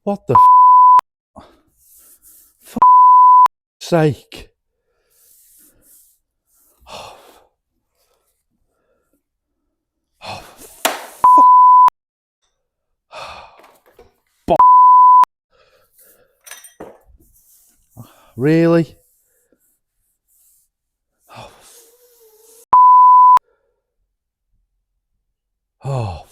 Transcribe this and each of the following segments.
What the sake? Oh, really? Oh,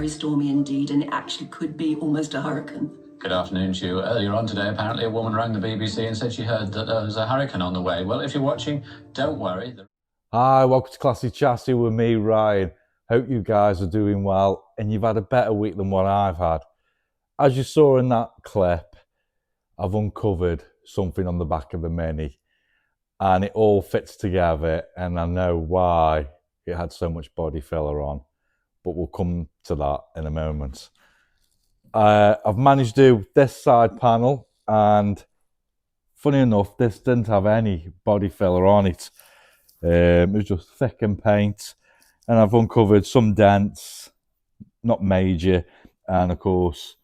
stormy indeed, and it actually could be almost a hurricane. Good afternoon to you. Earlier on today, apparently a woman rang the BBC and said she heard that there was a hurricane on the way. Well, if you're watching, don't worry. hi, welcome to Classy Chassis with me, Ryan. Hope you guys are doing well and you've had a better week than what I've had. As you saw in that clip, I've uncovered something on the back of the Mini and it all fits together, and I know why it had so much body filler on, but we'll come to that in a moment. I've managed to do this side panel, and funny enough, this didn't have any body filler on it. It was just thickened paint, and I've uncovered some dents, not major, and of course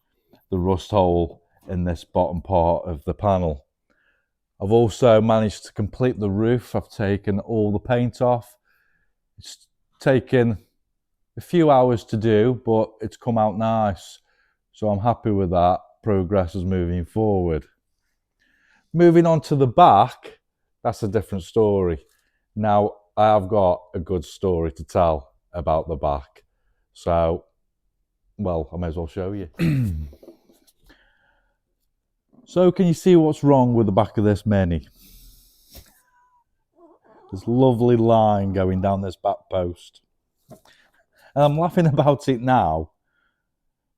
the rust hole in this bottom part of the panel. I've also managed to complete the roof. I've taken all the paint off. It's taken a few hours to do, but it's come out nice. So I'm happy with that. Progress is moving forward. Moving on to the back, that's a different story. Now, I have got a good story to tell about the back. So, well, I may as well show you. So, can you see what's wrong with the back of this Mini? This lovely line going down this back post. And I'm laughing about it now,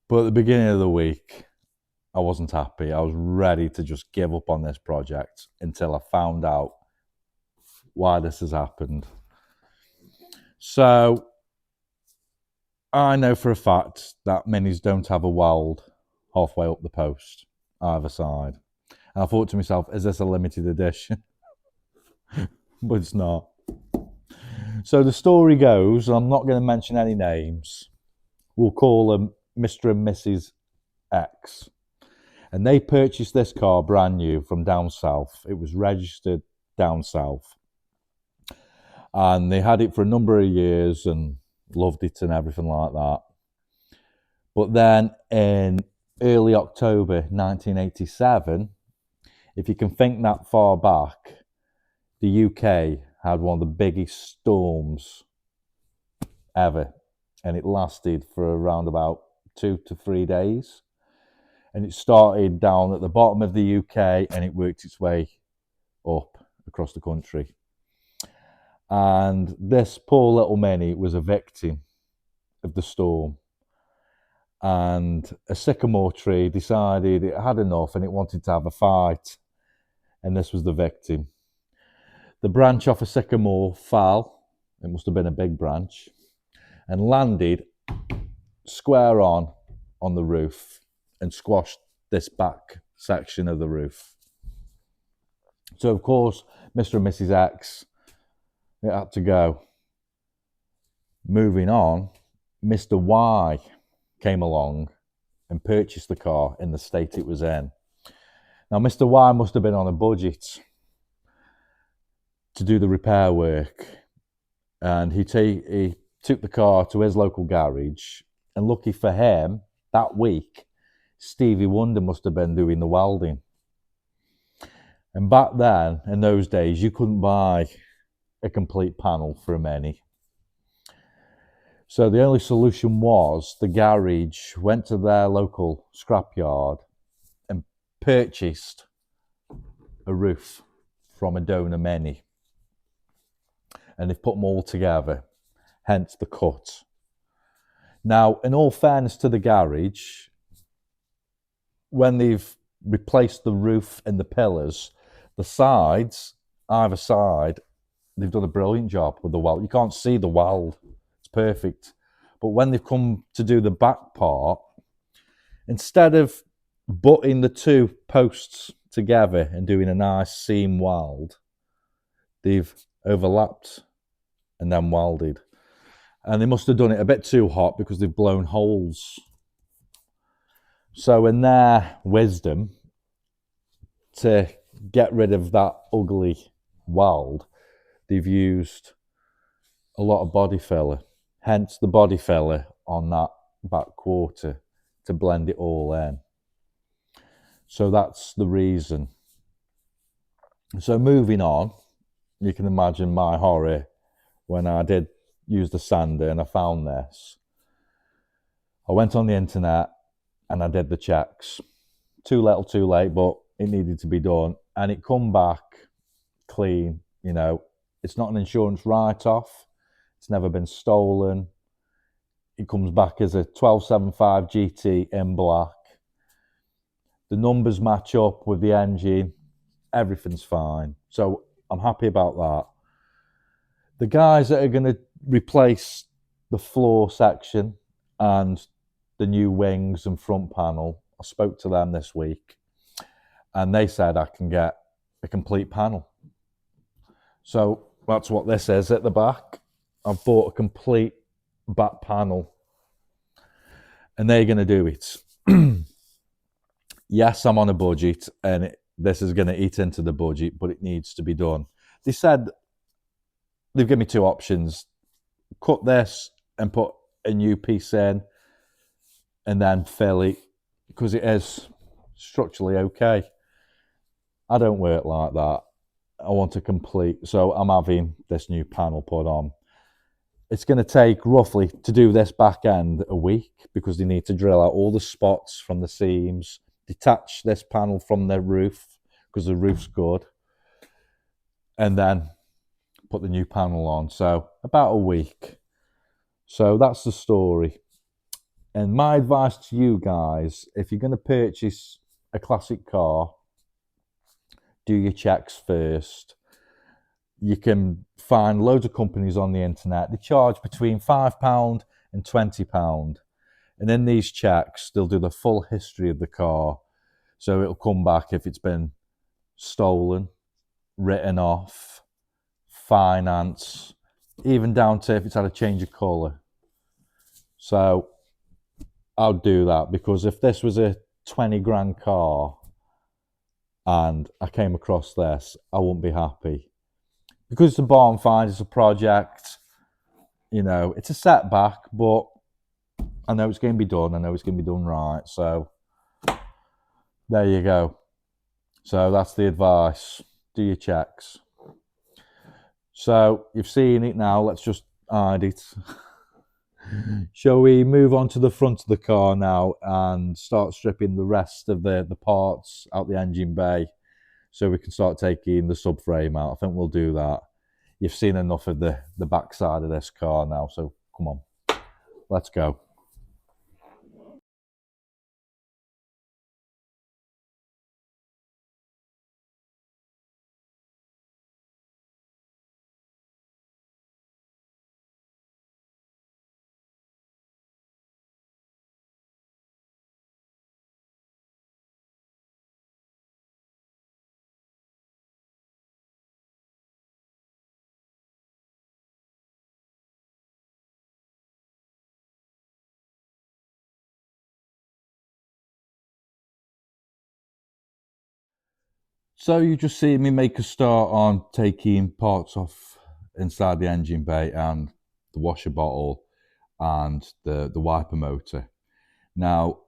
but at the beginning of the week, I wasn't happy. I was ready to just give up on this project until I found out why this has happened. So, I know for a fact that Minis don't have a weld halfway up the post, either side. And I thought to myself, is this a limited edition? But it's not. So the story goes, and I'm not going to mention any names, we'll call them Mr. and Mrs. X. And they purchased this car brand new from down south. It was registered down south. And they had it for a number of years and loved it and everything like that. But then in early October 1987, if you can think that far back, the UK had one of the biggest storms ever. And it lasted for around about 2 to 3 days. And it started down at the bottom of the UK and it worked its way up across the country. And this poor little Mini was a victim of the storm. And a sycamore tree decided it had enough and it wanted to have a fight. And this was the victim. The branch off a sycamore fell. It must have been a big branch. And landed square on the roof and squashed this back section of the roof. So, of course, Mr. and Mrs. X, it had to go. Moving on, Mr. Y came along and purchased the car in the state it was in. Now, Mr. Y must have been on a budget to do the repair work. And he took the car to his local garage. And lucky for him, that week, Stevie Wonder must have been doing the welding. And back then, in those days, you couldn't buy a complete panel for a Mini. So the only solution was the garage went to their local scrapyard and purchased a roof from a donor Mini. and they've put them all together, hence the cut. Now, in all fairness to the garage, when they've replaced the roof and the pillars, the sides, either side, they've done a brilliant job with the weld. You can't see the weld. It's perfect. But when they've come to do the back part, instead of butting the two posts together and doing a nice seam weld, they've overlapped and then welded. And they must have done it a bit too hot because they've blown holes. So in their wisdom, to get rid of that ugly weld, they've used a lot of body filler, hence the body filler on that back quarter to blend it all in. So that's the reason. So moving on, you can imagine my horror when I did use the sander and I found this. I went on the internet and I did the checks. Too little, too late, but it needed to be done. And it come back clean, you know. It's not an insurance write-off. It's never been stolen. It comes back as a 1275 GT in black. The numbers match up with the engine. Everything's fine. So I'm happy about that. The guys that are going to replace the floor section and the new wings and front panel, I spoke to them this week and they said I can get a complete panel. So that's what this is at the back. I've bought a complete back panel and they're going to do it. Yes, I'm on a budget and this is going to eat into the budget, but it needs to be done. They said they've given me two options. Cut this and put a new piece in and then fill it because it is structurally okay. I don't work like that. I want to complete, so I'm having this new panel put on. It's going to take roughly, to do this back end, a week because they need to drill out all the spots from the seams, detach this panel from the roof because the roof's good, and then put the new panel on. So about a week. So that's the story. And my advice to you guys, if you're going to purchase a classic car, do your checks first. You can find loads of companies on the internet. They charge between £5 and £20. And in these checks, they'll do the full history of the car. So it'll come back if it's been stolen, written off, finance, even down to if it's had a change of colour. So I'll do that because if this was a 20 grand car and I came across this, I wouldn't be happy. Because it's a barn find, it's a project, you know, it's a setback, but I know it's going to be done. I know it's going to be done right. So there you go. So that's the advice. Do your checks. So you've seen it now. Let's just hide it. Shall we move on to the front of the car now and start stripping the rest of the parts out the engine bay so we can start taking the subframe out? I think we'll do that. You've seen enough of the back side of this car now, so come on, let's go. So you just see me make a start on taking parts off inside the engine bay and the washer bottle and the wiper motor. Now,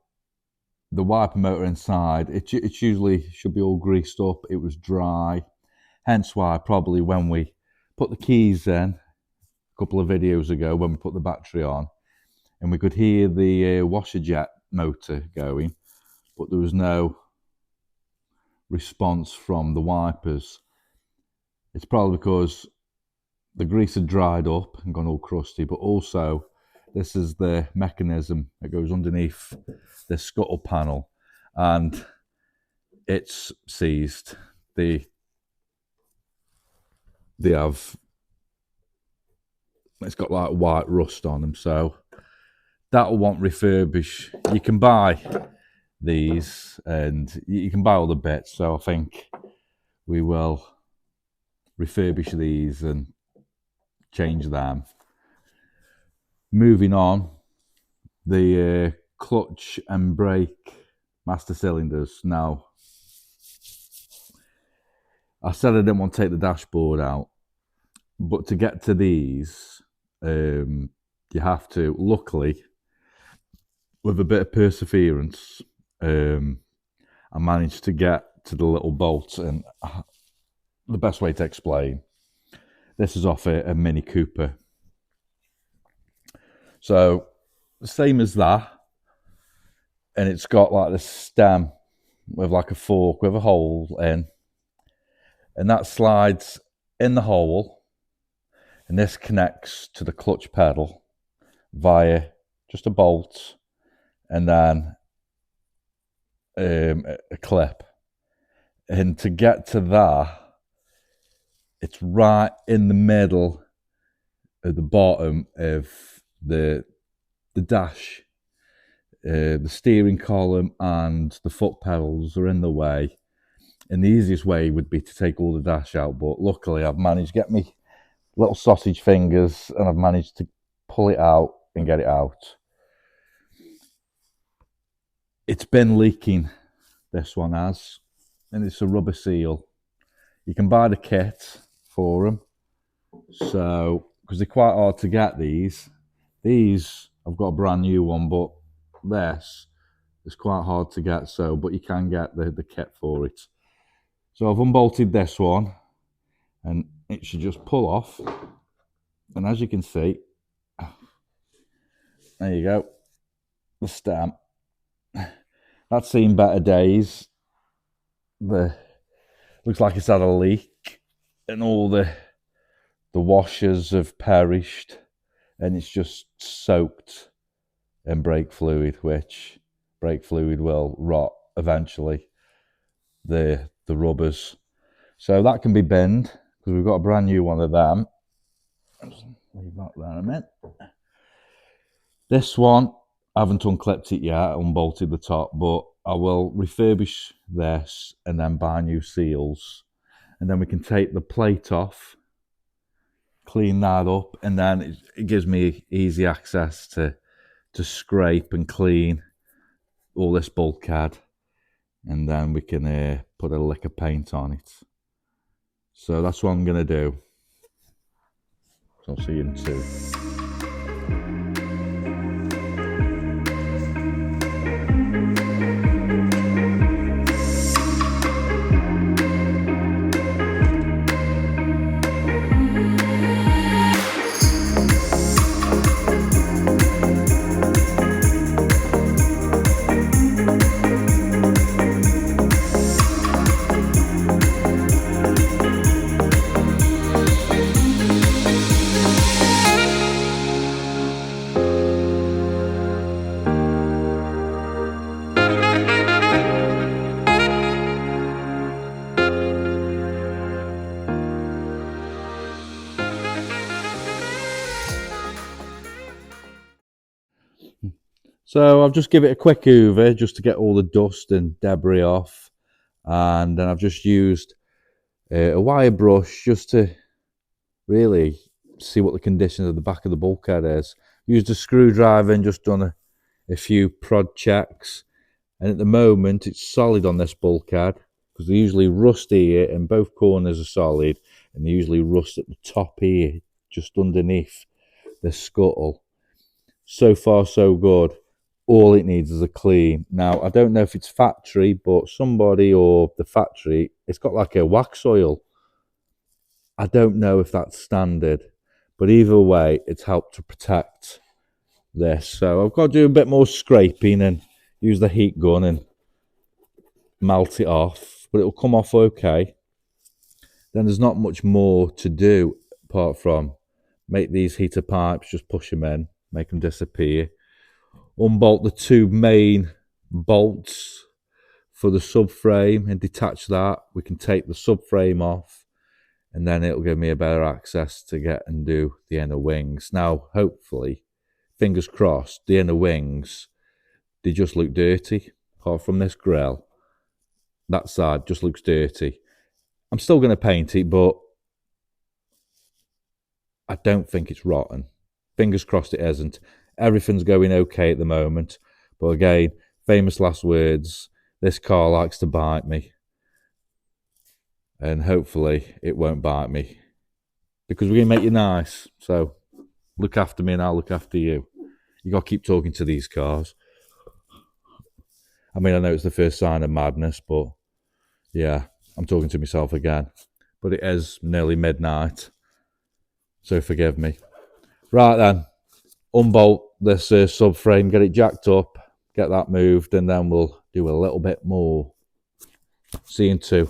the wiper motor inside, it usually should be all greased up. It was dry, hence why probably when we put the keys in a couple of videos ago, when we put the battery on, and we could hear the washer jet motor going, but there was no response from the wipers. It's probably because the grease had dried up and gone all crusty, but also this is the mechanism that goes underneath this scuttle panel, and it's seized. They have, it's got like white rust on them, so that'll want refurbish. You can buy these and you can buy all the bits, so I think we will refurbish these and change them. Moving on, the clutch and brake master cylinders. Now, I said I didn't want to take the dashboard out, but to get to these, you have to, luckily, with a bit of perseverance, I managed to get to the little bolt. And the best way to explain, this is off a Mini Cooper. So, same as that, and it's got like this stem with like a fork with a hole in, and that slides in the hole, and this connects to the clutch pedal via just a bolt and then a clip. And to get to that, it's right in the middle at the bottom of the dash. The steering column and the foot pedals are in the way, and the easiest way would be to take all the dash out, but luckily I've managed to get me little sausage fingers and I've managed to pull it out and get it out. It's been leaking, this one has, and it's a rubber seal. You can buy the kit for them, so because they're quite hard to get. These I've got a brand new one, but this is quite hard to get, so but you can get the kit for it. So I've unbolted this one and it should just pull off, and as you can see, there you go, the stem. That's seen better days. Looks like it's had a leak and all the washers have perished, and it's just soaked in brake fluid, which brake fluid will rot eventually, the rubbers. So that can be binned because we've got a brand new one of them. Just leave that there a minute. This one, I haven't unclipped it yet, unbolted the top, but I will refurbish this and then buy new seals. And then we can take the plate off, clean that up, and then it gives me easy access to scrape and clean all this bulkhead, and then we can put a lick of paint on it. So that's what I'm going to do. So I'll see you in 2. So I've just give it a quick hoover just to get all the dust and debris off, and then I've just used a wire brush just to really see what the condition of the back of the bulkhead is. Used a screwdriver and just done a few prod checks, and at the moment it's solid on this bulkhead because they usually rust here and both corners are solid, and they usually rust at the top here just underneath the scuttle. So far so good. All it needs is a clean. Now, I don't know if it's factory, but somebody or the factory, it's got like a wax oil. I don't know if that's standard, but either way, it's helped to protect this. So I've got to do a bit more scraping and use the heat gun and melt it off, but it'll come off okay. Then there's not much more to do. apart from make these heater pipes, just push them in, make them disappear. Unbolt the two main bolts for the subframe and detach that. We can take the subframe off, and then it'll give me a better access to get and do the inner wings. Now, hopefully, fingers crossed, the inner wings, they just look dirty. Apart from this grill, that side just looks dirty. I'm still going to paint it, but I don't think it's rotten. Fingers crossed it isn't. Everything's going okay at the moment. But again, famous last words, this car likes to bite me. And hopefully it won't bite me. Because we're going to make you nice. So look after me and I'll look after you. You got to keep talking to these cars. I mean, I know it's the first sign of madness, but yeah, I'm talking to myself again. But it is nearly midnight, so forgive me. Right then, unbolt this subframe, get it jacked up, get that moved, and then we'll do a little bit more. See you in two.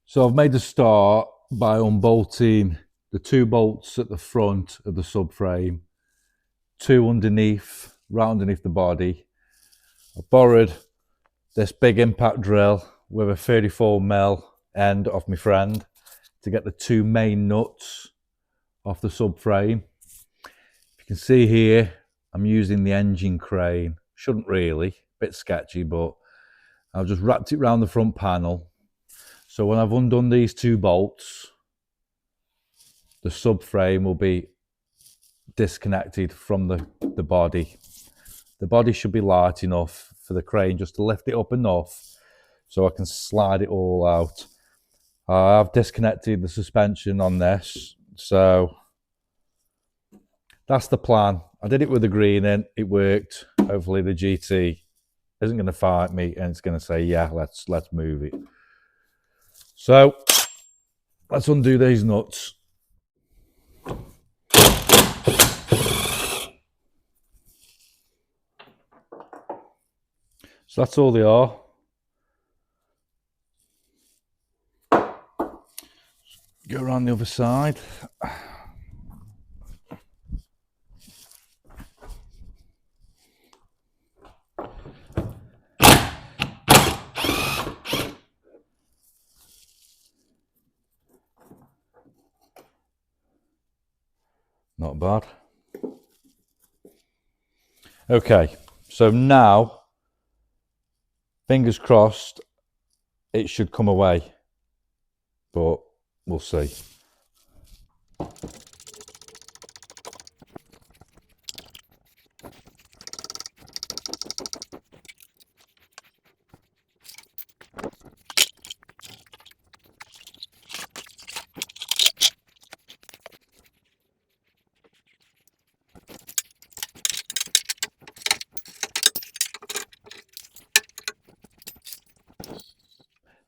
So I've made a start by unbolting the two bolts at the front of the subframe, two underneath, right underneath the body. I borrowed this big impact drill with a 34mm end off my friend to get the two main nuts off the subframe. If you can see here, I'm using the engine crane. Shouldn't really, a bit sketchy, but I've just wrapped it around the front panel. So when I've undone these two bolts, the subframe will be disconnected from the body. The body should be light enough for the crane just to lift it up enough so I can slide it all out. I've disconnected the suspension on this, so that's the plan. I did it with the green in, it worked. Hopefully the GT isn't going to fight me and it's going to say, yeah, let's move it. So let's undo these nuts. So that's all they are. Go around the other side. Not bad. Okay, so now, fingers crossed, it should come away, but we'll see.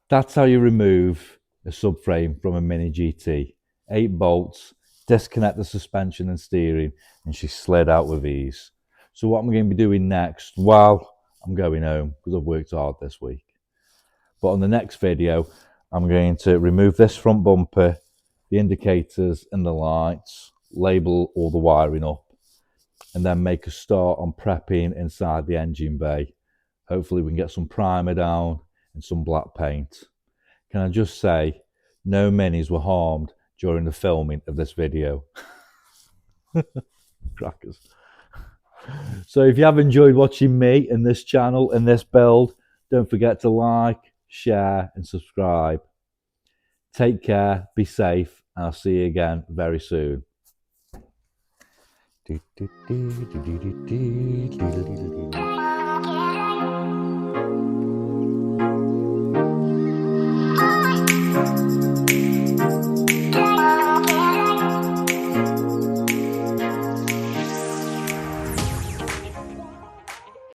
That's how you remove a subframe from a Mini GT. 8 bolts, disconnect the suspension and steering, and she slid out with ease. So what I'm going to be doing next, while I'm going home, because I've worked hard this week, but on the next video, I'm going to remove this front bumper, the indicators and the lights, label all the wiring up, and then make a start on prepping inside the engine bay. Hopefully we can get some primer down and some black paint. Can I just say, no minis were harmed during the filming of this video. Crackers. So if you have enjoyed watching me and this channel and this build, don't forget to like, share and subscribe. Take care, be safe, and I'll see you again very soon.